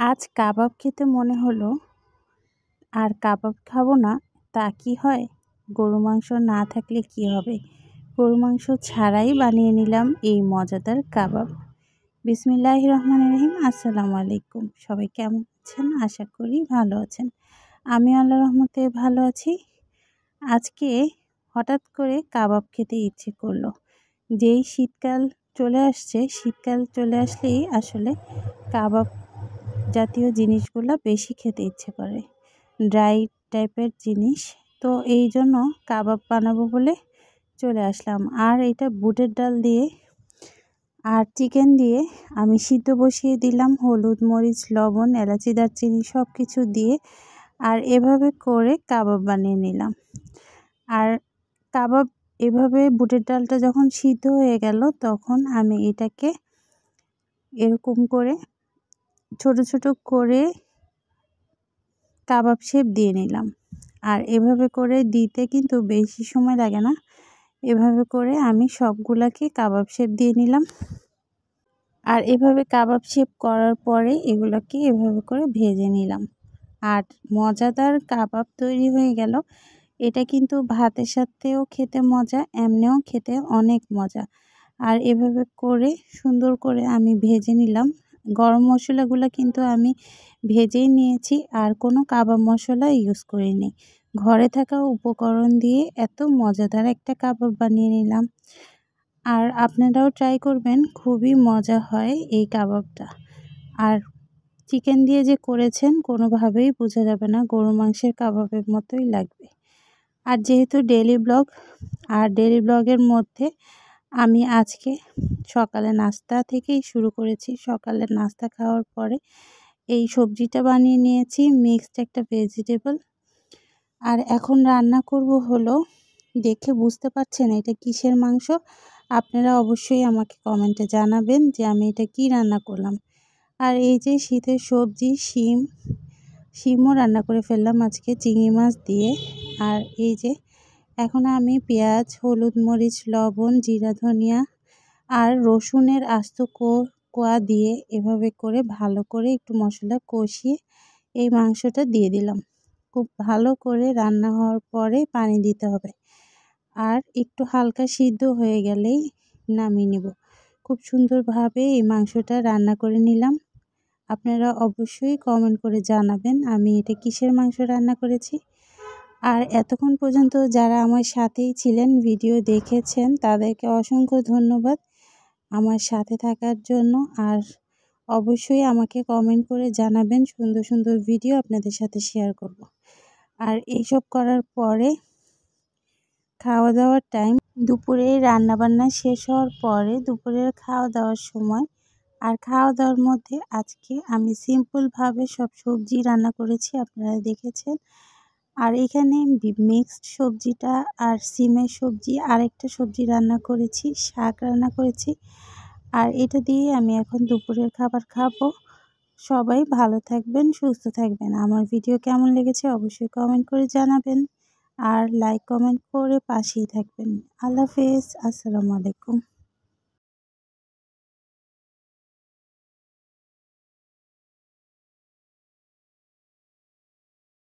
আজ কাবাব খেতে মনে হলো, আর কাবাব খাবো না তা কি হয়? গরু মাংস না থাকলে কি হবে? গরু মাংস ছাড়াই বানিয়ে নিলাম এই মজাদার কাবাব। বিসমিল্লাহির রহমানির রহিম। আসসালামু আলাইকুম। সবাই কেমন আছেন? আশা করি ভালো আছেন। আমি আল্লাহর রহমতে ভালো আছি। আজকে হঠাৎ করে কাবাব খেতে ইচ্ছে করলো। যেই শীতকাল চলে আসছে, শীতকাল চলে আসলেই আসলে কাবাব জাতীয় জিনিসগুলো বেশি খেতে ইচ্ছে করে, ড্রাই টাইপের জিনিস। তো এই জন্য কাবাব বানাবো বলে চলে আসলাম। আর এটা বুটের ডাল দিয়ে আর চিকেন দিয়ে আমি সিদ্ধ বসিয়ে দিলাম, হলুদ, মরিচ, লবণ, এলাচি, দারচিনি সব কিছু দিয়ে। আর এভাবে করে কাবাব বানিয়ে নিলাম। আর কাবাব এভাবে বুটের ডালটা যখন সিদ্ধ হয়ে গেল, তখন আমি এটাকে এরকম করে ছোট ছোট করে কাবাব শেপ দিয়ে নিলাম। আর এভাবে করে দিতে কিন্তু বেশি সময় লাগে না। এভাবে করে আমি সবগুলাকে কাবাব শেপ দিয়ে নিলাম। আর এভাবে কাবাব শেপ করার পরে এগুলোকে এভাবে করে ভেজে নিলাম। আর মজাদার কাবাব তৈরি হয়ে গেল। এটা কিন্তু ভাতের সাথেও খেতে মজা, এমনিও খেতে অনেক মজা। আর এভাবে করে সুন্দর করে আমি ভেজে নিলাম। গরম মশলাগুলো কিন্তু আমি ভেজেই নিয়েছি, আর কোনো কাবাব মশলা ইউজ করিনি। ঘরে থাকা উপকরণ দিয়ে এত মজাদার একটা কাবাব বানিয়ে নিলাম। আর আপনারাও ট্রাই করবেন, খুবই মজা হয় এই কাবাবটা। আর চিকেন দিয়ে যে করেছেন, কোনোভাবেই বোঝা যাবে না, গরু মাংসের কাবাবের মতোই লাগবে। আর যেহেতু ডেইলি ব্লগ, আর ডেইলি ব্লগের মধ্যে আমি আজকে সকালে নাস্তা থেকেই শুরু করেছি। সকালে নাস্তা খাওয়ার পরে এই সবজিটা বানিয়ে নিয়েছি, মিক্সড একটা ভেজিটেবল। আর এখন রান্না করব হলো, দেখে বুঝতে পারছেন এটা কিসের মাংস? আপনারা অবশ্যই আমাকে কমেন্টে জানাবেন যে আমি এটা কি রান্না করলাম। আর এই যে শীতের সবজি, শিমও রান্না করে ফেললাম আজকে চিংড়ি মাছ দিয়ে। আর এই যে এখন আমি পেঁয়াজ, হলুদ, মরিচ, লবণ, জিরা, ধনিয়া আর রসুনের আস্ত কোয়া দিয়ে এভাবে করে ভালো করে একটু মশলা কষিয়ে এই মাংসটা দিয়ে দিলাম। খুব ভালো করে রান্না হওয়ার পরে পানি দিতে হবে। আর একটু হালকা সিদ্ধ হয়ে গেলেই নামিয়ে নেব। খুব সুন্দরভাবে এই মাংসটা রান্না করে নিলাম। আপনারা অবশ্যই কমেন্ট করে জানাবেন আমি এটা কিসের মাংস রান্না করেছি। আর এতক্ষণ পর্যন্ত যারা আমার সাথেই ছিলেন, ভিডিও দেখেছেন, তাদেরকে অসংখ্য ধন্যবাদ আমার সাথে থাকার জন্য। আর অবশ্যই আমাকে কমেন্ট করে জানাবেন, সুন্দর সুন্দর ভিডিও আপনাদের সাথে শেয়ার করব। আর এইসব করার পরে খাওয়া দাওয়ার টাইম, দুপুরে রান্নাবান্না শেষ হওয়ার পরে দুপুরের খাওয়া দাওয়ার সময়। আর খাওয়া দাওয়ার মধ্যে আজকে আমি সিম্পলভাবে সব সবজি রান্না করেছি, আপনারা দেখেছেন। আর এখানে মিক্সড সবজিটা আর সিমের সবজি, আরেকটা সবজি রান্না করেছি, শাক রান্না করেছি। আর এটা দিয়ে আমি এখন দুপুরের খাবার খাবো। সবাই ভালো থাকবেন, সুস্থ থাকবেন। আমার ভিডিও কেমন লেগেছে অবশ্যই কমেন্ট করে জানাবেন। আর লাইক কমেন্ট করে পাশেই থাকবেন। আল্লাহ হাফেজ। আসসালামু আলাইকুম।